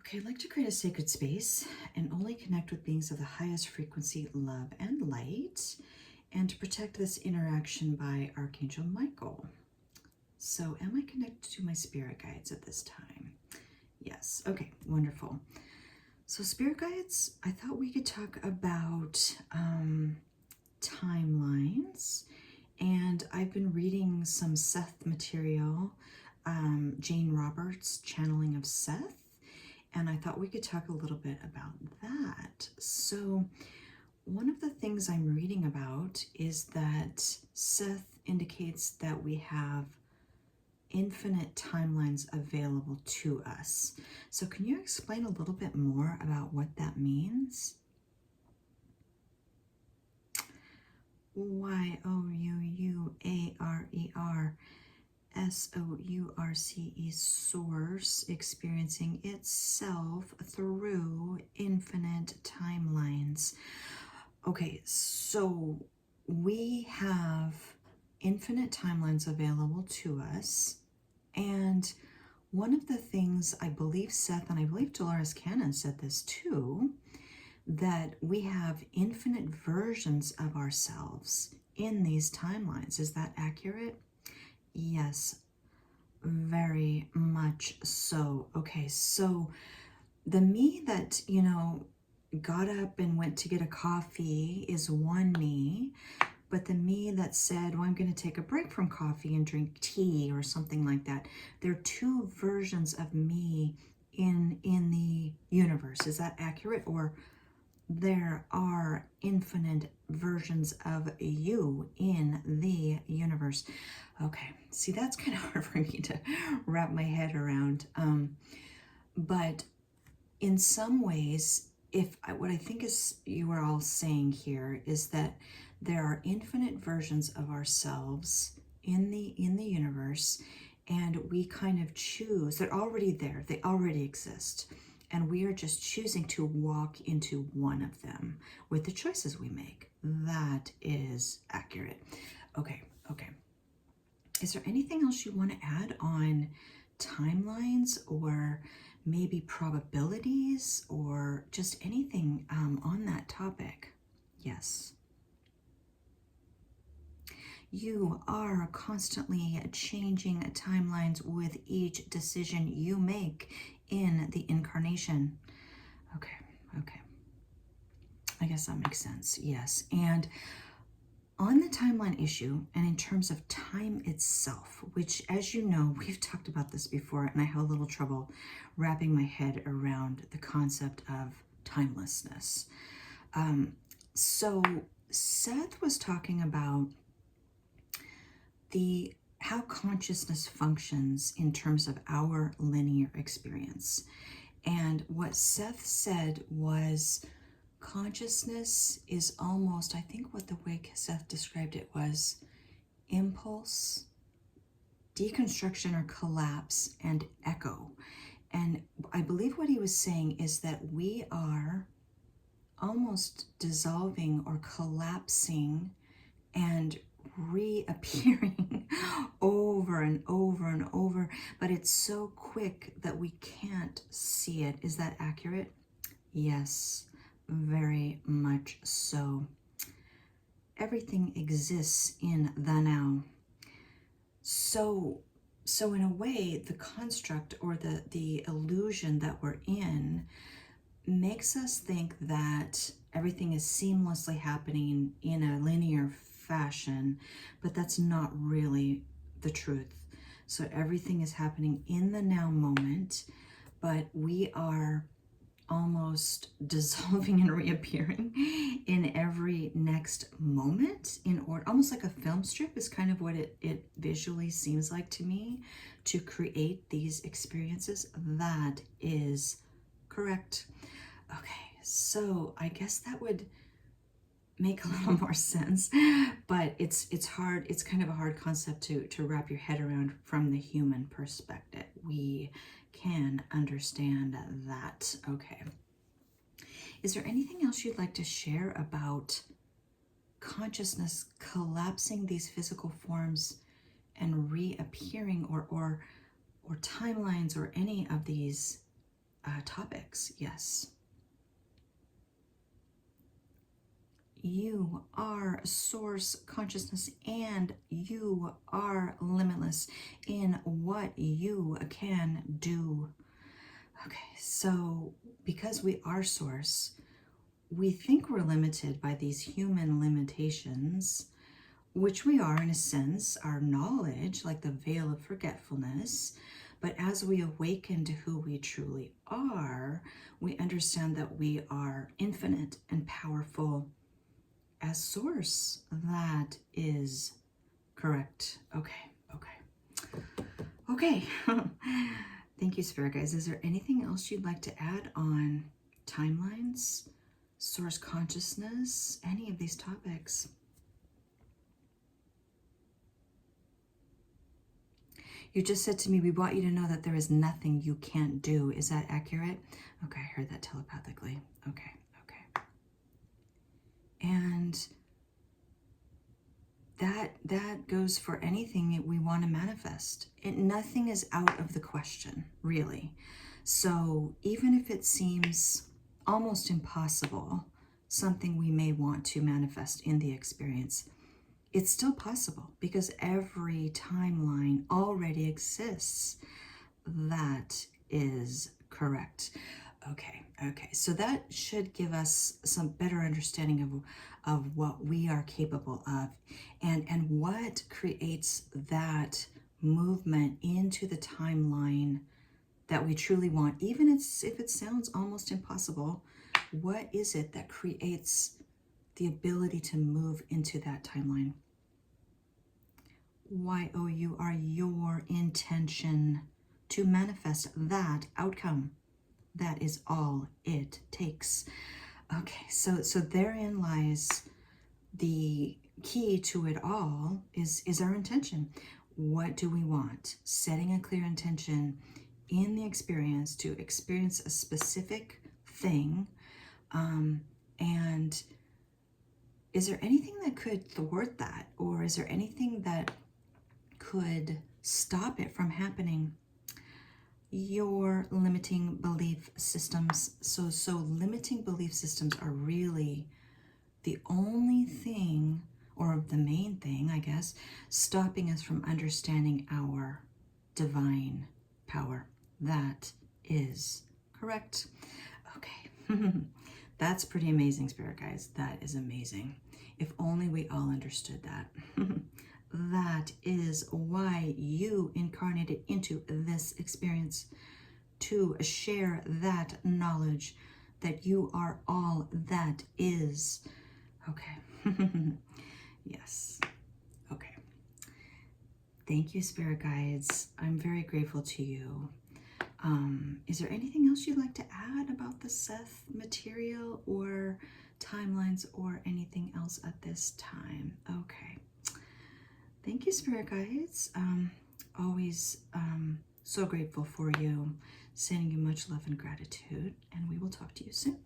Okay, I'd like to create a sacred space and only connect with beings of the highest frequency, love, and light, and to protect this interaction by Archangel Michael. So, am I connected to my spirit guides at this time? Yes. Okay, wonderful. So, spirit guides, I thought we could talk about timelines. And I've been reading some Seth material, Jane Roberts' channeling of Seth. And I thought we could talk a little bit about that. So, one of the things I'm reading about is that Seth indicates that we have infinite timelines available to us. So, can you explain a little bit more about what that means? Youuareer. Source, source experiencing itself through infinite timelines. Okay, so we have infinite timelines available to us. And one of the things I believe Seth and I believe Dolores Cannon said this too, that we have infinite versions of ourselves in these timelines. Is that accurate? Yes, very much so. Okay, so the me that, got up and went to get a coffee is one me, but the me that said, well, I'm going to take a break from coffee and drink tea or something like that, there are two versions of me in the universe. Is that accurate? Or there are infinite versions of you in the universe. Okay, see, that's kind of hard for me to wrap my head around. But in some ways, what I think is you are all saying here is that there are infinite versions of ourselves in the universe, and we kind of choose. They're already there. They already exist. And we are just choosing to walk into one of them with the choices we make. That is accurate. Okay. Is there anything else you want to add on timelines or maybe probabilities or just anything on that topic? Yes. You are constantly changing timelines with each decision you make in the incarnation. Okay. I guess that makes sense. Yes. And on the timeline issue, and in terms of time itself, which, as you know, we've talked about this before, and I have a little trouble wrapping my head around the concept of timelessness. So Seth was talking about how consciousness functions in terms of our linear experience. And what Seth said was consciousness is almost, I think what the way Seth described it was impulse, deconstruction or collapse, and echo. And I believe what he was saying is that we are almost dissolving or collapsing and reappearing over and over and over, but it's so quick that we can't see it. Is that accurate? Yes, very much so. Everything exists in the now. So in a way, the construct or the illusion that we're in makes us think that everything is seamlessly happening in a linear fashion, but that's not really the truth. So everything is happening in the now moment, but we are almost dissolving and reappearing in every next moment in order, almost like a film strip is kind of what it visually seems like to me, to create these experiences. That is correct. Okay, so I guess that would make a little more sense, but it's hard. It's kind of a hard concept to wrap your head around from the human perspective. We can understand that. Okay. Is there anything else you'd like to share about consciousness collapsing these physical forms and reappearing, or timelines, or any of these topics. Yes. You are source consciousness and you are limitless in what you can do. Okay, so because we are source, we think we're limited by these human limitations, which we are in a sense, our knowledge, like the veil of forgetfulness. But as we awaken to who we truly are, we understand that we are infinite and powerful as source. That is correct. Okay. Thank you, Spirit Guides. Is there anything else you'd like to add on timelines, source consciousness, any of these topics? You just said to me, we want you to know that there is nothing you can't do. Is that accurate? Okay, I heard that telepathically. Okay. And that goes for anything that we want to manifest. Nothing is out of the question, really. So even if it seems almost impossible, something we may want to manifest in the experience, it's still possible because every timeline already exists. That is correct. Okay. So that should give us some better understanding of what we are capable of and what creates that movement into the timeline that we truly want. Even if it sounds almost impossible, what is it that creates the ability to move into that timeline? You are your intention to manifest that outcome. That is all it takes. Okay, so therein lies the key to it all is our intention. What do we want? Setting a clear intention in the experience to experience a specific thing. And is there anything that could thwart that? Or is there anything that could stop it from happening? Your limiting belief systems. So limiting belief systems are really the only thing, or the main thing, I guess, stopping us from understanding our divine power. That is correct. Okay. That's pretty amazing, Spirit Guides. That is amazing. If only we all understood that. That is why you incarnated into this experience, to share that knowledge that you are all that is. Okay. Yes. Okay. Thank you, Spirit Guides. I'm very grateful to you. Is there anything else you'd like to add about the Seth material or timelines or anything else at this time? Okay. Thank you, Spirit Guides. Always so grateful for you. Sending you much love and gratitude. And we will talk to you soon.